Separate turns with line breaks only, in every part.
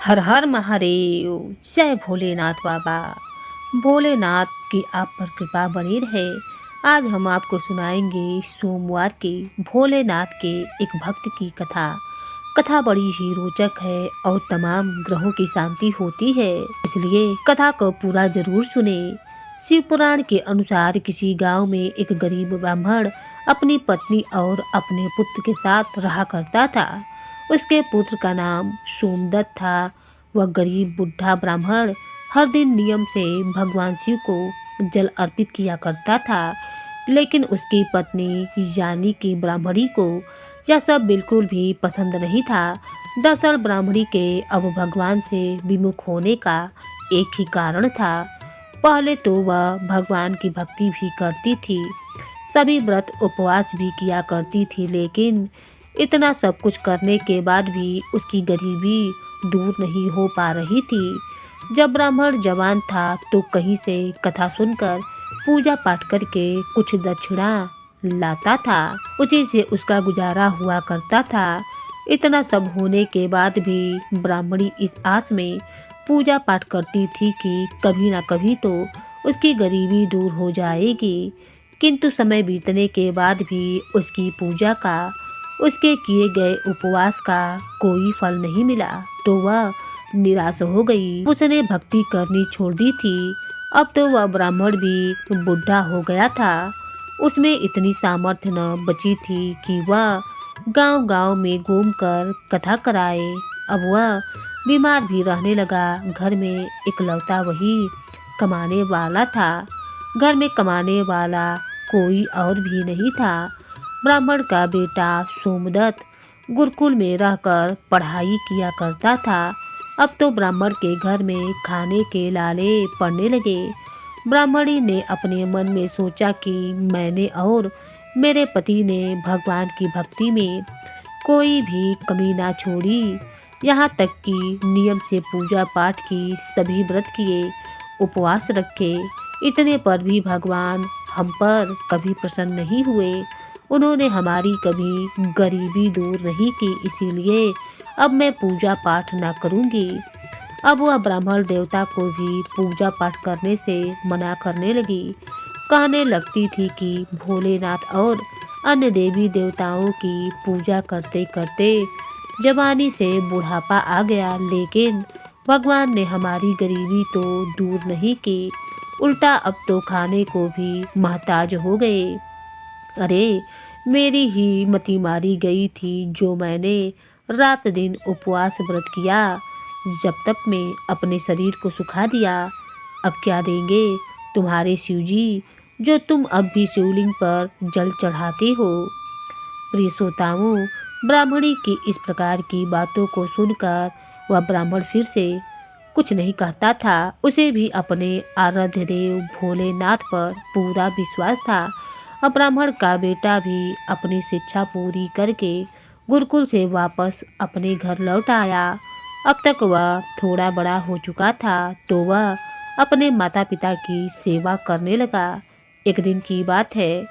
हर हर महादेव। जय भोलेनाथ बाबा। भोलेनाथ की आप पर कृपा बनी रहे। आज हम आपको सुनाएंगे सोमवार के भोलेनाथ के एक भक्त की कथा। कथा बड़ी ही रोचक है और तमाम ग्रहों की शांति होती है, इसलिए कथा को पूरा जरूर सुने। शिव पुराण के अनुसार किसी गांव में एक गरीब ब्राह्मण अपनी पत्नी और अपने पुत्र के साथ रहा करता था। उसके पुत्र का नाम सोमदत्त था। वह गरीब बुढ़ा ब्राह्मण हर दिन नियम से भगवान शिव को जल अर्पित किया करता था, लेकिन उसकी पत्नी यानी कि ब्राह्मणी को यह सब बिल्कुल भी पसंद नहीं था। दरअसल ब्राह्मणी के अब भगवान से विमुख होने का एक ही कारण था। पहले तो वह भगवान की भक्ति भी करती थी, सभी व्रत उपवास भी किया करती थी, लेकिन इतना सब कुछ करने के बाद भी उसकी गरीबी दूर नहीं हो पा रही थी। जब ब्राह्मण जवान था तो कहीं से कथा सुनकर पूजा पाठ करके कुछ दक्षिणा लाता था, उसी से उसका गुजारा हुआ करता था। इतना सब होने के बाद भी ब्राह्मणी इस आस में पूजा पाठ करती थी कि कभी ना कभी तो उसकी गरीबी दूर हो जाएगी। किंतु समय बीतने के बाद भी उसकी पूजा का, उसके किए गए उपवास का कोई फल नहीं मिला, तो वह निराश हो गई। उसने भक्ति करनी छोड़ दी थी। अब तो वह ब्राह्मण भी बुढ़ा हो गया था। उसमें इतनी सामर्थ्य न बची थी कि वह गांव-गांव में घूमकर कथा कराए। अब वह बीमार भी रहने लगा। घर में इकलौता वही कमाने वाला था। घर में कमाने वाला कोई और भी नहीं था। ब्राह्मण का बेटा सोमदत्त गुरुकुल में रहकर पढ़ाई किया करता था। अब तो ब्राह्मण के घर में खाने के लाले पड़ने लगे। ब्राह्मणी ने अपने मन में सोचा कि मैंने और मेरे पति ने भगवान की भक्ति में कोई भी कमी ना छोड़ी। यहाँ तक कि नियम से पूजा पाठ की, सभी व्रत किए, उपवास रखे। इतने पर भी भगवान हम पर कभी प्रसन्न नहीं हुए। उन्होंने हमारी कभी गरीबी दूर नहीं की, इसीलिए अब मैं पूजा पाठ ना करूँगी। अब वह ब्राह्मण देवता को भी पूजा पाठ करने से मना करने लगी। कहने लगती थी कि भोलेनाथ और अन्य देवी देवताओं की पूजा करते करते जवानी से बुढ़ापा आ गया, लेकिन भगवान ने हमारी गरीबी तो दूर नहीं की, उल्टा अब तो खाने को भी मोहताज हो गए। अरे मेरी ही मति मारी गई थी जो मैंने रात दिन उपवास व्रत किया, जब तक मैं अपने शरीर को सुखा दिया। अब क्या देंगे तुम्हारे शिवजी जो तुम अब भी शिवलिंग पर जल चढ़ाते हो। प्रिय श्रोताओं, ब्राह्मणी की इस प्रकार की बातों को सुनकर वह ब्राह्मण फिर से कुछ नहीं कहता था। उसे भी अपने आराध्य देव भोलेनाथ पर पूरा विश्वास था। अब ब्राह्मण का बेटा भी अपनी शिक्षा पूरी करके गुरुकुल से वापस अपने घर लौट आया। अब तक वह थोड़ा बड़ा हो चुका था, तो वह अपने माता पिता की सेवा करने लगा। एक दिन की बात है,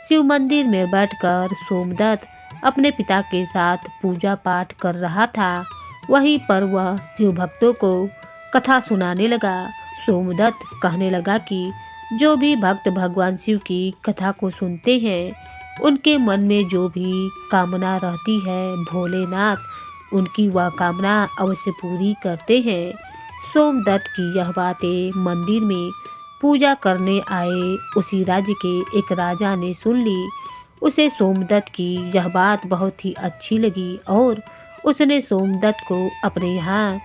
शिव मंदिर में बैठकर सोमदत्त अपने पिता के साथ पूजा पाठ कर रहा था। वहीं पर वह शिव भक्तों को कथा सुनाने लगा। सोमदत्त कहने लगा कि जो भी भक्त भगवान शिव की कथा को सुनते हैं, उनके मन में जो भी कामना रहती है, भोलेनाथ उनकी वह कामना अवश्य पूरी करते हैं। सोमदत्त की यह बातें मंदिर में पूजा करने आए उसी राज्य के एक राजा ने सुन ली। उसे सोमदत्त की यह बात बहुत ही अच्छी लगी और उसने सोमदत्त को अपने यहाँ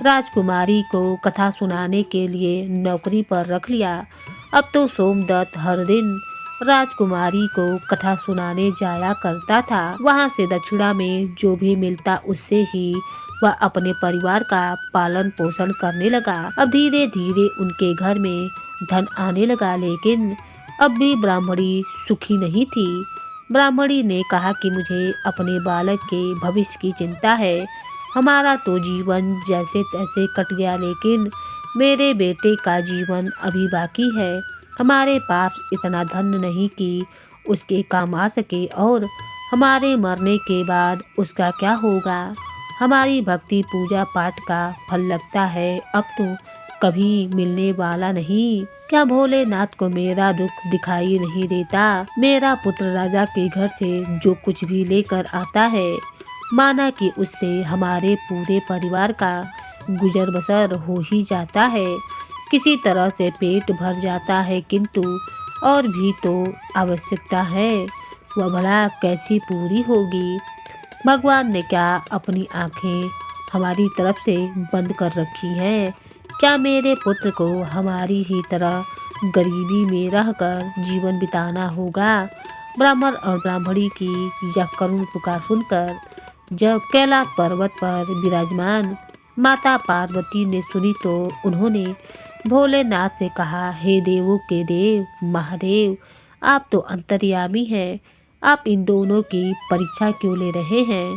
राजकुमारी को कथा सुनाने के लिए नौकरी पर रख लिया। अब तो सोमदत्त हर दिन राजकुमारी को कथा सुनाने जाया करता था। वहाँ से दक्षिणा में जो भी मिलता उससे ही वह अपने परिवार का पालन पोषण करने लगा। अब धीरे धीरे उनके घर में धन आने लगा, लेकिन अब भी ब्राह्मणी सुखी नहीं थी। ब्राह्मणी ने कहा कि मुझे अपने बालक के भविष्य की चिंता है। हमारा तो जीवन जैसे तैसे कट गया, लेकिन मेरे बेटे का जीवन अभी बाकी है। हमारे पास इतना धन नहीं कि उसके काम आ सके, और हमारे मरने के बाद उसका क्या होगा। हमारी भक्ति पूजा पाठ का फल लगता है, अब तो कभी मिलने वाला नहीं। क्या भोलेनाथ को मेरा दुख दिखाई नहीं देता? मेरा पुत्र राजा के घर से जो कुछ भी लेकर आता है, माना कि उससे हमारे पूरे परिवार का गुजर बसर हो ही जाता है। किसी तरह से पेट भर जाता है, किंतु और भी तो आवश्यकता है, वह भला कैसी पूरी होगी? भगवान ने क्या अपनी आंखें हमारी तरफ से बंद कर रखी हैं? क्या मेरे पुत्र को हमारी ही तरह गरीबी में रहकर जीवन बिताना होगा? ब्राह्मण और ब्राह्मणी की यह करुण पुकार सुनकर जब कैलाश पर्वत पर विराजमान माता पार्वती ने सुनी तो उन्होंने भोलेनाथ से कहा, हे देवों के देव महादेव, आप तो अंतर्यामी हैं, आप इन दोनों की परीक्षा क्यों ले रहे हैं?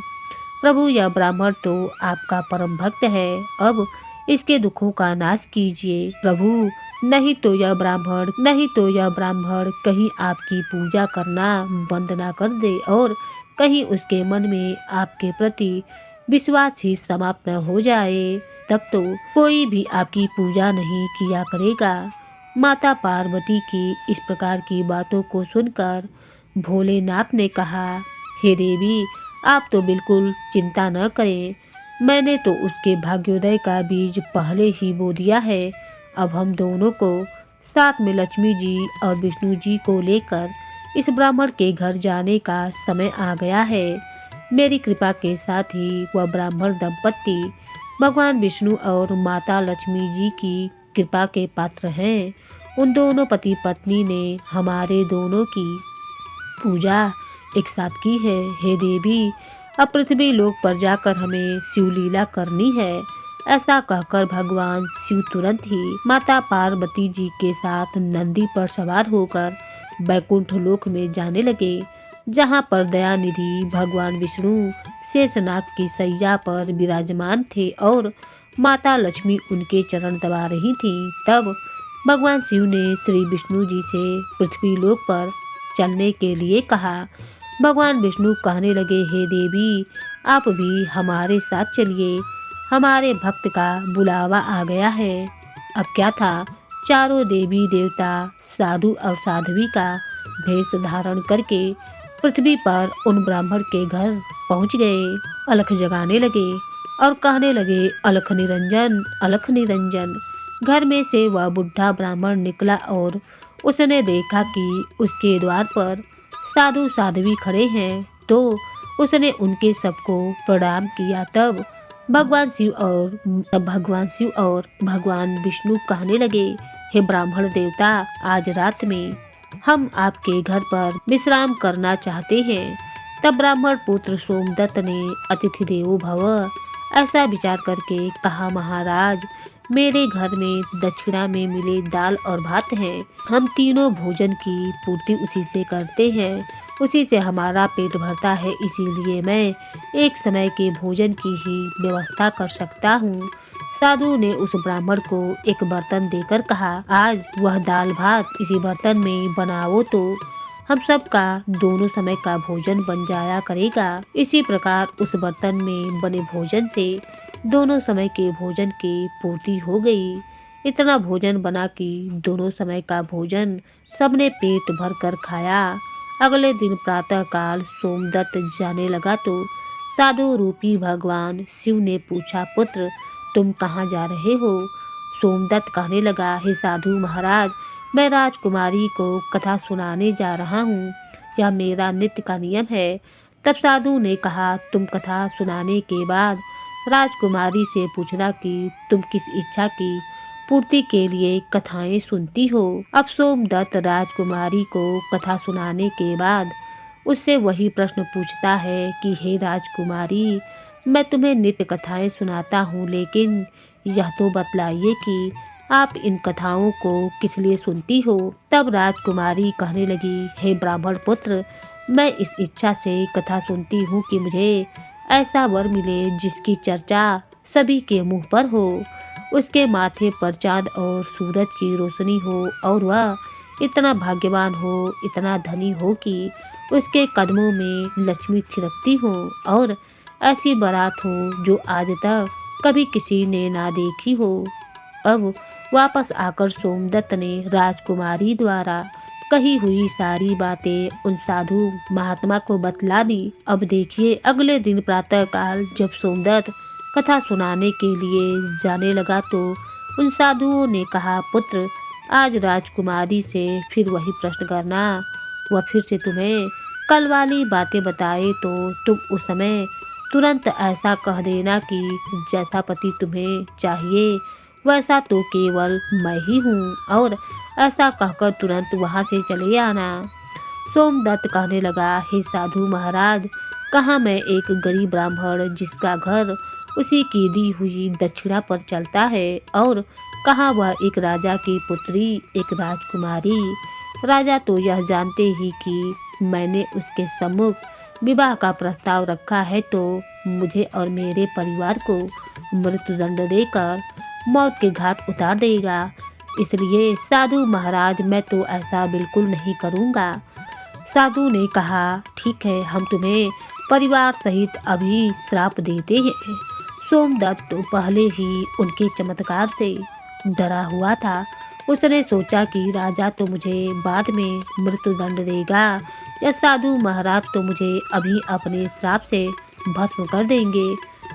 प्रभु, यह ब्राह्मण तो आपका परम भक्त है, अब इसके दुखों का नाश कीजिए। प्रभु, नहीं तो यह ब्राह्मण कहीं आपकी पूजा करना बंद ना कर दे और कहीं उसके मन में आपके प्रति विश्वास ही समाप्त न हो जाए, तब तो कोई भी आपकी पूजा नहीं किया करेगा। माता पार्वती की इस प्रकार की बातों को सुनकर भोलेनाथ ने कहा, हे देवी, आप तो बिल्कुल चिंता न करें, मैंने तो उसके भाग्योदय का बीज पहले ही बो दिया है। अब हम दोनों को साथ में लक्ष्मी जी और विष्णु जी को लेकर इस ब्राह्मण के घर जाने का समय आ गया है। मेरी कृपा के साथ ही वह ब्राह्मण दंपत्ति भगवान विष्णु और माता लक्ष्मी जी की कृपा के पात्र हैं। उन दोनों पति पत्नी ने हमारे दोनों की पूजा एक साथ की है। हे देवी, अब पृथ्वी लोक पर जाकर हमें शिवलीला करनी है। ऐसा कहकर भगवान शिव तुरंत ही माता पार्वती जी के साथ नंदी पर सवार होकर बैकुंठ लोक में जाने लगे, जहाँ पर दयानिधि भगवान विष्णु शेषनाग की सैया पर विराजमान थे और माता लक्ष्मी उनके चरण दबा रही थीं। तब भगवान शिव ने श्री विष्णु जी से पृथ्वी लोक पर चलने के लिए कहा। भगवान विष्णु कहने लगे, हे देवी, आप भी हमारे साथ चलिए, हमारे भक्त का बुलावा आ गया है। अब क्या था, चारों देवी देवता साधु और साध्वी का भेष धारण करके पृथ्वी पर उन ब्राह्मण के घर पहुंच गए। अलख जगाने लगे और कहने लगे, अलख निरंजन, अलख निरंजन। घर में से वह बुढ़ा ब्राह्मण निकला और उसने देखा कि उसके द्वार पर साधु साध्वी खड़े हैं, तो उसने उनके सबको प्रणाम किया। तब भगवान शिव और भगवान विष्णु कहने लगे, हे ब्राह्मण देवता, आज रात में हम आपके घर पर विश्राम करना चाहते हैं। तब ब्राह्मण पुत्र सोमदत्त ने अतिथि देवो भव ऐसा विचार करके कहा, महाराज, मेरे घर में दक्षिणा में मिले दाल और भात हैं, हम तीनों भोजन की पूर्ति उसी से करते हैं, उसी से हमारा पेट भरता है, इसीलिए मैं एक समय के भोजन की ही व्यवस्था कर सकता हूँ। साधु ने उस ब्राह्मण को एक बर्तन देकर कहा, आज वह दाल भात इसी बर्तन में बनाओ तो हम सब का दोनों समय का भोजन बन जाया करेगा। इसी प्रकार उस बर्तन में बने भोजन से दोनों समय के भोजन की पूर्ति हो गई। इतना भोजन बना कि दोनों समय का भोजन सबने पेट भर कर खाया। अगले दिन प्रातः काल सोमदत्त जाने लगा तो साधु रूपी भगवान शिव ने पूछा, पुत्र, तुम कहाँ जा रहे हो? सोमदत्त कहने लगा, हे साधु महाराज, मैं राजकुमारी को कथा सुनाने जा रहा हूँ, यह मेरा नित्य का नियम है। तब साधु ने कहा, तुम कथा सुनाने के बाद राजकुमारी से पूछना कि तुम किस इच्छा की पूर्ति के लिए कथाएं सुनती हो। अब सोमदत्त राजकुमारी को कथा सुनाने के बाद उससे वही प्रश्न पूछता है कि हे राजकुमारी, मैं तुम्हें नित्य कथाएं सुनाता हूँ, लेकिन यह तो बतलाइए कि आप इन कथाओं को किस लिए सुनती हो। तब राजकुमारी कहने लगी, हे ब्राह्मण पुत्र, मैं इस इच्छा से कथा सुनती हूँ कि मुझे ऐसा वर मिले जिसकी चर्चा सभी के मुंह पर हो, उसके माथे पर चांद और सूरज की रोशनी हो और वह इतना भाग्यवान हो, इतना धनी हो कि उसके कदमों में लक्ष्मी थिरकती हो और ऐसी बारात हो जो आज तक कभी किसी ने ना देखी हो। अब वापस आकर सोमदत्त ने राजकुमारी द्वारा कही हुई सारी बातें उन साधु महात्मा को बतला दी। अब देखिए अगले दिन प्रातःकाल जब सोमदत्त कथा सुनाने के लिए जाने लगा तो उन साधुओं ने कहा, पुत्र आज राजकुमारी से फिर वही प्रश्न करना। वह फिर से तुम्हें कल वाली बातें बताए तो तुम उस समय तुरंत ऐसा कह देना कि जैसा पति तुम्हें चाहिए वैसा तो केवल मैं ही हूँ, और ऐसा कहकर तुरंत वहाँ से चले आना। सोमदत्त कहने लगा, हे साधु महाराज, कहाँ मैं एक गरीब ब्राह्मण जिसका घर उसी की दी हुई दक्षिणा पर चलता है, और कहाँ वह एक राजा की पुत्री, एक राजकुमारी। राजा तो यह जानते ही कि मैंने उसके सम्मुख विवाह का प्रस्ताव रखा है तो मुझे और मेरे परिवार को मृत्युदंड देकर मौत के घाट उतार देगा। इसलिए साधु महाराज मैं तो ऐसा बिल्कुल नहीं करूँगा। साधु ने कहा, ठीक है, हम तुम्हें परिवार सहित अभी श्राप देते हैं। सोमदत्त तो पहले ही उनके चमत्कार से डरा हुआ था। उसने सोचा कि राजा तो मुझे बाद में मृत्युदंड देगा या साधु महाराज तो मुझे अभी अपने श्राप से भस्म कर देंगे।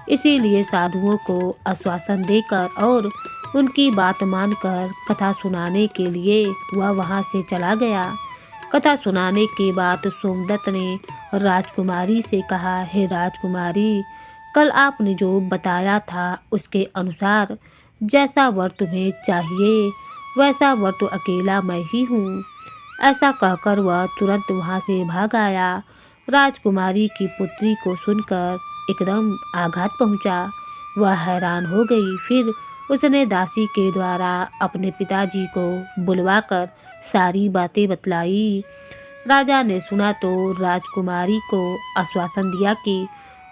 इसीलिए साधुओं को आश्वासन देकर और उनकी बात मानकर कथा सुनाने के लिए वह वहाँ से चला गया। कथा सुनाने के बाद सोमदत्त ने राजकुमारी से कहा, हे राजकुमारी, कल आपने जो बताया था उसके अनुसार जैसा वर तुम्हें चाहिए वैसा वर तो अकेला मैं ही हूँ। ऐसा कहकर वह तुरंत वहाँ से भाग आया। राजकुमारी की पुत्री को सुनकर एकदम आघात पहुँचा। वह हैरान हो गई। फिर उसने दासी के द्वारा अपने पिताजी को बुलवाकर सारी बातें बतलाई। राजा ने सुना तो राजकुमारी को आश्वासन दिया कि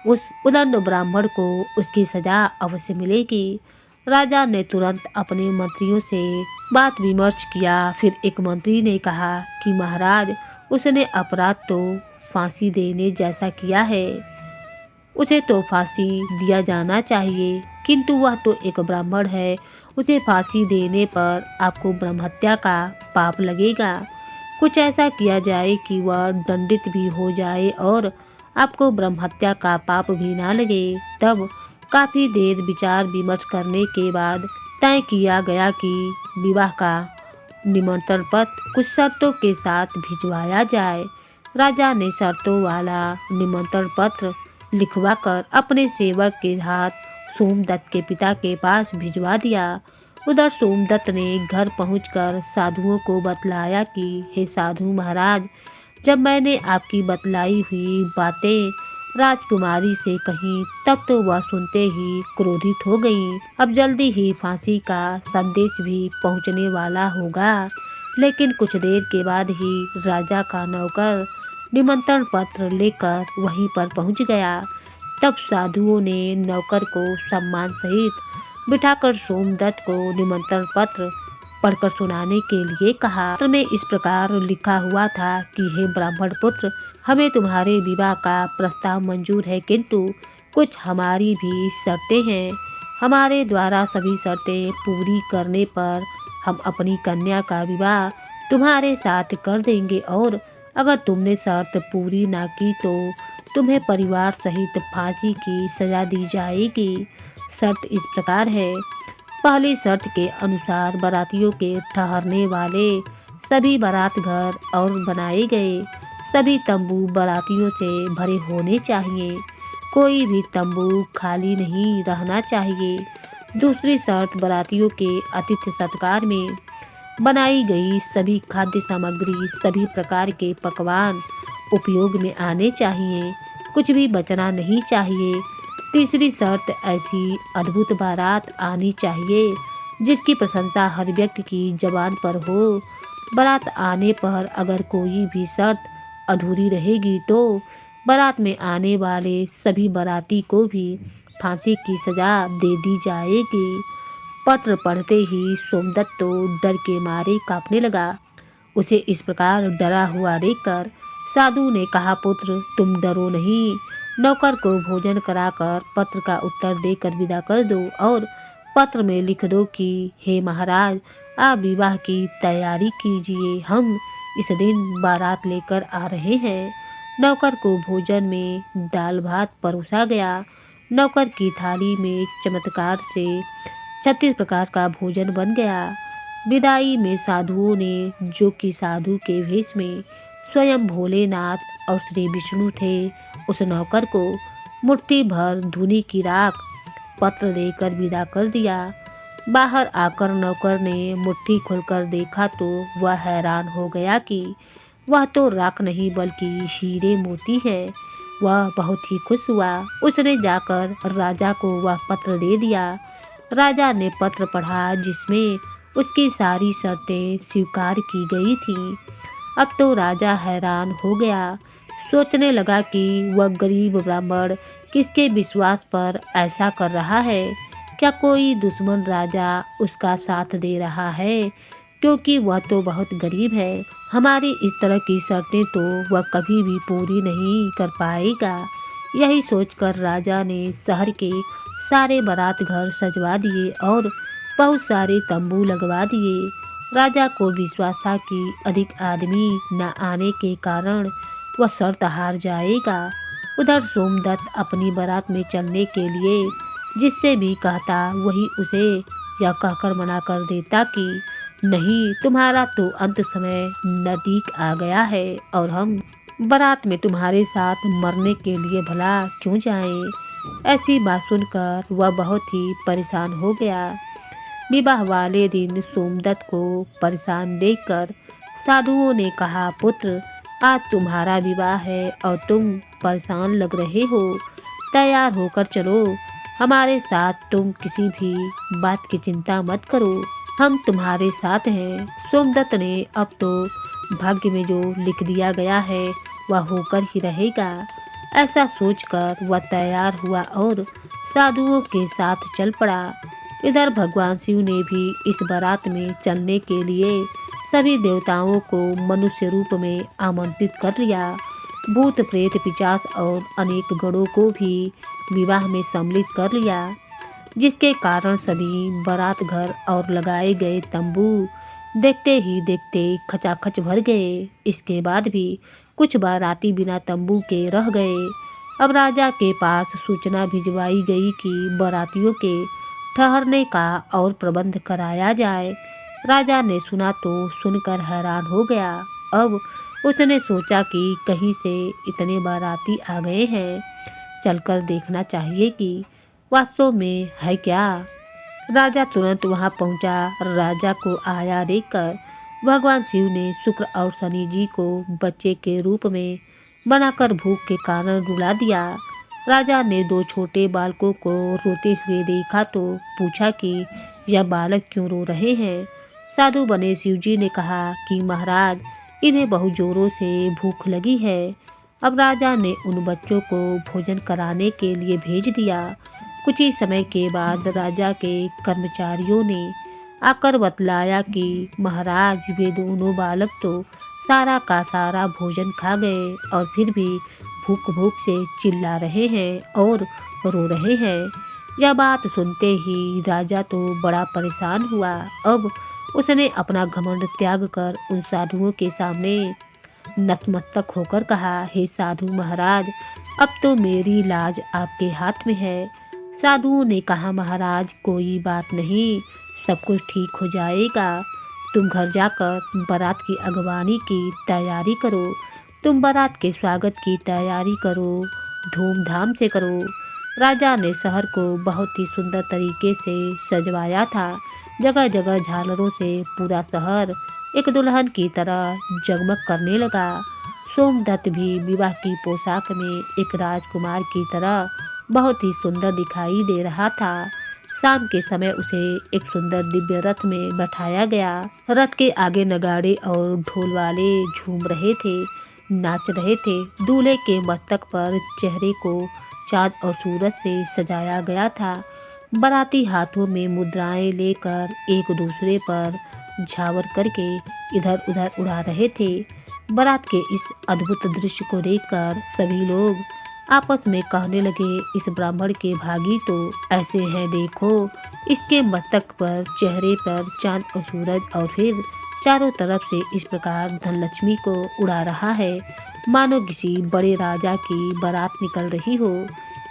उस उदंड ब्राह्मण को उसकी सजा अवश्य मिलेगी। राजा ने तुरंत अपने मंत्रियों से बात विमर्श किया। फिर एक मंत्री ने कहा कि महाराज, उसने अपराध तो फांसी देने जैसा किया है, उसे तो फांसी दिया जाना चाहिए, किंतु वह तो एक ब्राह्मण है, उसे फांसी देने पर आपको ब्रह्महत्या का पाप लगेगा। कुछ ऐसा किया जाए कि वह दंडित भी हो जाए और आपको ब्रह्महत्या का पाप भी ना लगे। तब काफ़ी देर विचार विमर्श करने के बाद तय किया गया कि विवाह का निमंत्रण पत्र कुछ शर्तों के साथ भिजवाया जाए। राजा ने शर्तों वाला निमंत्रण पत्र लिखवाकर अपने सेवक के हाथ सोमदत्त के पिता के पास भिजवा दिया। उधर सोमदत्त ने घर पहुंचकर साधुओं को बतलाया कि हे साधु महाराज, जब मैंने आपकी बतलाई हुई बातें राजकुमारी से कही तब तो वह सुनते ही क्रोधित हो गई। अब जल्दी ही फांसी का संदेश भी पहुंचने वाला होगा। लेकिन कुछ देर के बाद ही राजा का नौकर निमंत्रण पत्र लेकर वहीं पर पहुंच गया। तब साधुओं ने नौकर को सम्मान सहित बिठाकर सोमदत्त को निमंत्रण पत्र पढ़कर सुनाने के लिए कहा। पत्र में इस प्रकार लिखा हुआ था कि हे ब्राह्मण पुत्र, हमें तुम्हारे विवाह का प्रस्ताव मंजूर है, किंतु कुछ हमारी भी शर्तें हैं। हमारे द्वारा सभी शर्तें पूरी करने पर हम अपनी कन्या का विवाह तुम्हारे साथ कर देंगे, और अगर तुमने शर्त पूरी ना की तो तुम्हें परिवार सहित फांसी की सजा दी जाएगी। शर्त इस प्रकार है, पहली शर्त के अनुसार बारातियों के ठहरने वाले सभी बारात घर और बनाए गए सभी तंबू बारातियों से भरे होने चाहिए, कोई भी तंबू खाली नहीं रहना चाहिए। दूसरी शर्त, बारातियों के आतिथ्य सत्कार में बनाई गई सभी खाद्य सामग्री, सभी प्रकार के पकवान उपयोग में आने चाहिए, कुछ भी बचना नहीं चाहिए। तीसरी शर्त, ऐसी अद्भुत बारात आनी चाहिए जिसकी प्रशंसा हर व्यक्ति की जबान पर हो। बारात आने पर अगर कोई भी शर्त अधूरी रहेगी तो बारात में आने वाले सभी बाराती को भी फांसी की सजा दे दी जाएगी। पत्र पढ़ते ही सोमदत्त तो डर के मारे कांपने लगा। उसे इस प्रकार डरा हुआ देखकर साधु ने कहा, पुत्र तुम डरो नहीं, नौकर को भोजन कराकर पत्र का उत्तर देकर विदा कर दो और पत्र में लिख दो कि हे महाराज, आप विवाह की तैयारी कीजिए, हम इस दिन बारात लेकर आ रहे हैं। नौकर को भोजन में दाल भात परोसा गया। नौकर की थाली में चमत्कार से 36 प्रकार का भोजन बन गया। विदाई में साधुओं ने, जो कि साधु के वेश में स्वयं भोलेनाथ और श्री विष्णु थे, उस नौकर को मुट्ठी भर धुनी की राख पत्र देकर विदा कर दिया। बाहर आकर नौकर ने मुट्ठी खोलकर देखा तो वह हैरान हो गया कि वह तो राख नहीं बल्कि हीरे मोती है। वह बहुत ही खुश हुआ। उसने जाकर राजा को वह पत्र दे दिया। राजा ने पत्र पढ़ा जिसमें उसकी सारी शर्तें स्वीकार की गई थीं। अब तो राजा हैरान हो गया। सोचने लगा कि वह गरीब ब्राह्मण किसके विश्वास पर ऐसा कर रहा है। क्या कोई दुश्मन राजा उसका साथ दे रहा है, क्योंकि वह तो बहुत गरीब है। हमारी इस तरह की शर्तें तो वह कभी भी पूरी नहीं कर पाएगा। यही सोचकर राजा ने शहर के सारे बारात घर सजवा दिए और बहुत सारे तंबू लगवा दिए। राजा को विश्वास था कि अधिक आदमी न आने के कारण वह शर्त हार जाएगा। उधर सोमदत्त अपनी बारात में चलने के लिए जिससे भी कहता वही उसे यह कहकर मना कर देता कि नहीं, तुम्हारा तो अंत समय नज़दीक आ गया है और हम बारात में तुम्हारे साथ मरने के लिए भला क्यों जाएं। ऐसी बात सुनकर वह बहुत ही परेशान हो गया। विवाह वाले दिन सोमदत्त को परेशान देखकर साधुओं ने कहा, पुत्र, आज तुम्हारा विवाह है और तुम परेशान लग रहे हो। तैयार होकर चलो हमारे साथ। तुम किसी भी बात की चिंता मत करो, हम तुम्हारे साथ हैं। सोमदत्त ने अब तो भाग्य में जो लिख दिया गया है वह होकर ही रहेगा। ऐसा सोचकर वह तैयार हुआ और साधुओं के साथ चल पड़ा। इधर भगवान शिव ने भी इस बारात में चलने के लिए सभी देवताओं को मनुष्य रूप में आमंत्रित कर लिया। भूत प्रेत पिशाच और अनेक गणों को भी विवाह में सम्मिलित कर लिया, जिसके कारण सभी बारात घर और लगाए गए तंबू देखते ही देखते खचाखच भर गए। इसके बाद भी कुछ बाराती बिना तंबू के रह गए। अब राजा के पास सूचना भिजवाई गई कि बारातियों के ठहरने का और प्रबंध कराया जाए। राजा ने सुना तो सुनकर हैरान हो गया। अब उसने सोचा कि कहीं से इतने बाराती आ गए हैं, चलकर देखना चाहिए कि वास्तव में है क्या। राजा तुरंत वहां पहुंचा। राजा को आया देखकर भगवान शिव ने शुक्र और शनि जी को बच्चे के रूप में बनाकर भूख के कारण रुला दिया। राजा ने 2 छोटे बालकों को रोते हुए देखा तो पूछा कि यह बालक क्यों रो रहे हैं। साधु बने शिवजी ने कहा कि महाराज, इन्हें बहुत जोरों से भूख लगी है। अब राजा ने उन बच्चों को भोजन कराने के लिए भेज दिया। कुछ ही समय के बाद राजा के कर्मचारियों ने आकर बतलाया कि महाराज, वे दोनों बालक तो सारा का सारा भोजन खा गए और फिर भी भूख भूख से चिल्ला रहे हैं और रो रहे हैं। यह बात सुनते ही राजा तो बड़ा परेशान हुआ। अब उसने अपना घमंड त्याग कर उन साधुओं के सामने नतमस्तक होकर कहा, हे साधु महाराज, अब तो मेरी लाज आपके हाथ में है। साधुओं ने कहा, महाराज, कोई बात नहीं, सब कुछ ठीक हो जाएगा। तुम घर जाकर बारात की अगवानी की तैयारी करो। तुम बारात के स्वागत की तैयारी करो, धूमधाम से करो। राजा ने शहर को बहुत ही सुंदर तरीके से सजवाया था। जगह जगह झालरों से पूरा शहर एक दुल्हन की तरह जगमग करने लगा। सोमदत्त भी विवाह की पोशाक में एक राजकुमार की तरह बहुत ही सुंदर दिखाई दे रहा था। शाम के समय उसे एक सुंदर दिव्य रथ में बैठाया गया। रथ के आगे नगाड़े और ढोल वाले झूम रहे थे, नाच रहे थे। दूल्हे के मस्तक पर चेहरे को चाँद और सूरज से सजाया गया था। बाराती हाथों में मुद्राएं लेकर एक दूसरे पर झावर करके इधर उधर उड़ा रहे थे। बारात के इस अद्भुत दृश्य को देखकर सभी लोग आपस में कहने लगे, इस ब्राह्मण के भागी तो ऐसे हैं, देखो इसके मस्तक पर, चेहरे पर चांद और सूरज, और फिर चारों तरफ से इस प्रकार धनलक्ष्मी को उड़ा रहा है मानो किसी बड़े राजा की बारात निकल रही हो।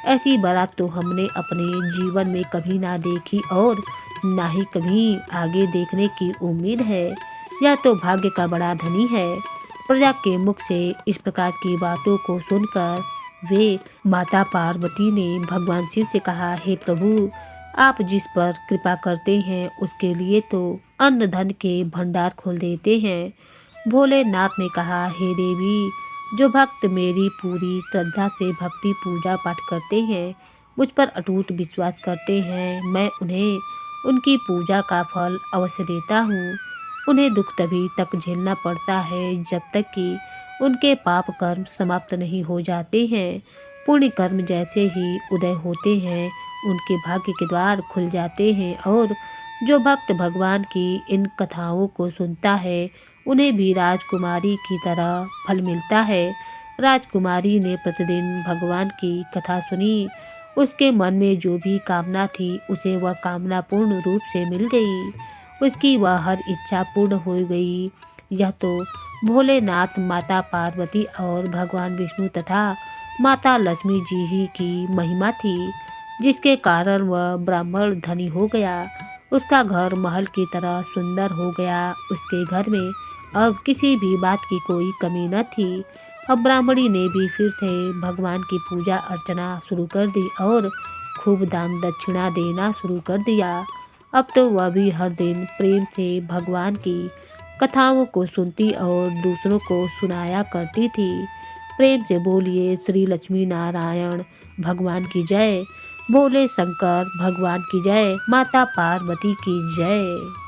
ऐसी बारात तो हमने अपने जीवन में कभी ना देखी और ना ही कभी आगे देखने की उम्मीद है। यह तो भाग्य का बड़ा धनी है। प्रजा के मुख से इस प्रकार की बातों को सुनकर वे माता पार्वती ने भगवान शिव से कहा, हे प्रभु, आप जिस पर कृपा करते हैं उसके लिए तो अन्न धन के भंडार खोल देते हैं। भोलेनाथ ने कहा, हे देवी, जो भक्त मेरी पूरी श्रद्धा से भक्ति पूजा पाठ करते हैं, मुझ पर अटूट विश्वास करते हैं, मैं उन्हें उनकी पूजा का फल अवश्य देता हूँ। उन्हें दुख तभी तक झेलना पड़ता है जब तक कि उनके पाप कर्म समाप्त नहीं हो जाते हैं। पुण्य कर्म जैसे ही उदय होते हैं, उनके भाग्य के द्वार खुल जाते हैं और जो भक्त भगवान की इन कथाओं को सुनता है, उन्हें भी राजकुमारी की तरह फल मिलता है। राजकुमारी ने प्रतिदिन भगवान की कथा सुनी। उसके मन में जो भी कामना थी, उसे वह कामना पूर्ण रूप से मिल गई। उसकी वह हर इच्छा पूर्ण हो गई। यह तो भोलेनाथ, माता पार्वती और भगवान विष्णु तथा माता लक्ष्मी जी ही की महिमा थी, जिसके कारण वह ब्राह्मण धनी हो गया। उसका घर महल की तरह सुंदर हो गया। उसके घर में अब किसी भी बात की कोई कमी न थी। अब ब्राह्मणी ने भी फिर से भगवान की पूजा अर्चना शुरू कर दी और खूब दान दक्षिणा देना शुरू कर दिया। अब तो वह भी हर दिन प्रेम से भगवान की कथाओं को सुनती और दूसरों को सुनाया करती थी। प्रेम से बोलिए श्री लक्ष्मी नारायण भगवान की जय, भोले शंकर भगवान की जय, माता पार्वती की जय।